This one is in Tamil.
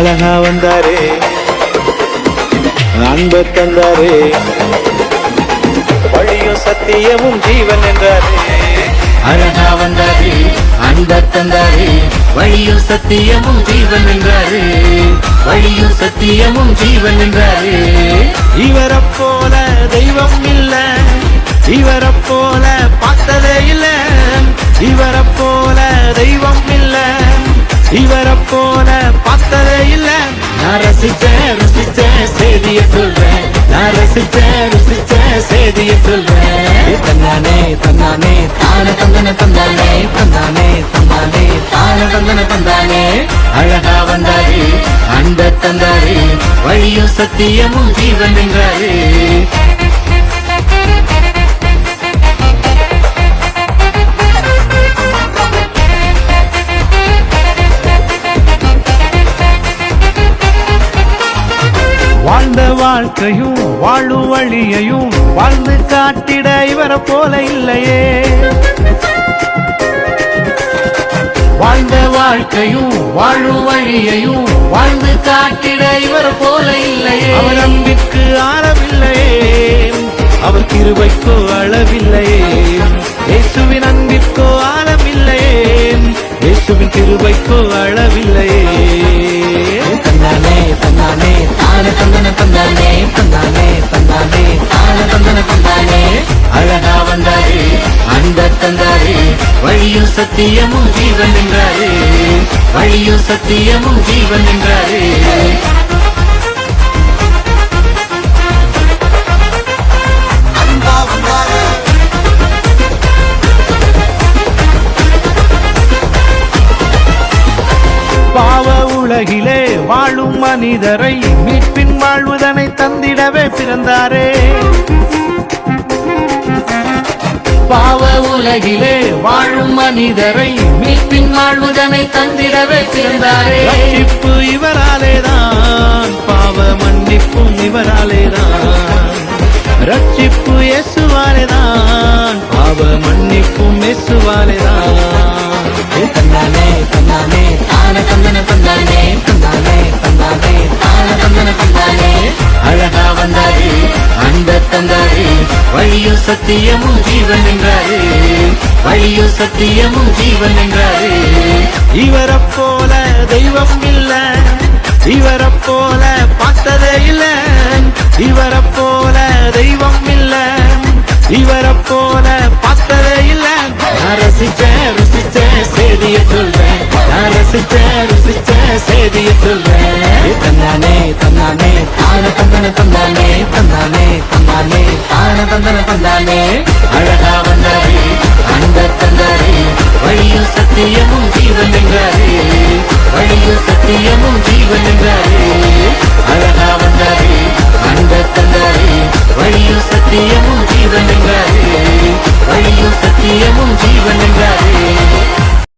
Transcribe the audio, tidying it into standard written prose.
அழகா வந்தாரே, அன்பு தந்தாரே, வழியும் சத்தியமும் ஜீவன் என்றாரே. அழகா வந்தாரே, அன்ப தந்தாரே, வழியும் சத்தியமும் ஜீவன் என்றாரே, வழியும் சத்தியமும் ஜீவன் என்றாரே. இவரை போல தெய்வம் இல்ல, இவரை போல பார்த்ததே இல்ல, இவரை போல தெய்வம் இல்ல, இவரை போல பார்த்ததே இல்ல. நான் ரசிச்சேன் ருசிச்சேன் செய்திய சொல்றேன், நான் ரசிச்சேன் ருசிச்சேன் செய்திய சொல்றேன். தன்னானே தன்னானே தான தந்தன தந்தானே, தந்தானே தந்தானே தான தந்தன தந்தானே. அழகா வந்தாரே, அன்ப தந்தாரே, வழியும் சத்தியமும் ஜீவன் என்றாரே. வாழ்ந்த வாழ்க்கையும் வாழும் வழியையும் வாழ்ந்து காட்டிட இவரை போல இல்லையே. வாழ்ந்த வாழ்க்கையும் வாழும் வழியையும் வாழ்ந்து காட்டிட இவர் போல இல்லையே. அவர் அன்பிற்கு ஆழமில்லையே, அவர் கிருபைக்கோ அளவில்லையே. இயேசுவின் அன்பிற்கோ ஆழமில்லையே, இயேசுவின் கிருபைக்கோ அளவில்லையே. தந்தானே தந்தானே தான தந்தன தந்தானே, தந்தானே தந்தானே தான தந்தன தந்தானே. அழகா வந்தாரே, அன்ப தந்தாரே, வழியும் சத்தியமும் ஜீவன் என்றாரே, வழியும் சத்தியமும் ஜீவன் என்றாரே. பாவ உலகிலே வாழும் மனிதரை மீட்பின் வாழ்வுதனை தந்திடவே பிறந்தாரே. பாவ உலகிலே வாழும் மனிதரை மீட்பின் வாழ்வுதனை தந்திடவே பிறந்தாரே. ரட்சிப்பு இவராலேதான், பாவ மன்னிப்பும் இவராலேதான். ரட்சிப்பு இயேசுவாலேதான், பாவ மன்னிப்பும் இயேசுவாலேதான். தந்தானே தந்தானே தான தந்தன தந்தானே, தந்தானே தந்தானே தான தந்தன தந்தானே. அழகா வந்தாரே, அன்ப தந்தாரே, வழியும் சத்தியமும் ஜீவன் என்றாரே, வழியும் சத்தியமும் ஜீவன் என்றாரே. இவரை போல தெய்வம் இல்ல, இவரை போல பார்த்ததே இல்ல, இவரை போல தெய்வம் இல்ல, இவரை போல பார்த்ததே இல்ல. நான் ரசிச்சேன் ருசிச்சேன் செய்திய சொல்றேன், நான் ரசிச்சேன் ருசிச்சேன் செய்திய சொல்றேன். தந்தானே தந்தானே தான தந்தன தந்தானே, தந்தானே தந்தானே தான தந்தன தந்தானே. அழகா வந்தாரே, அன்ப தந்தாரே, வழியும் சத்தியமும் ஜீவன் என்றாரே, வழியும் சத்தியமும் ஜீவன் என்றாரே.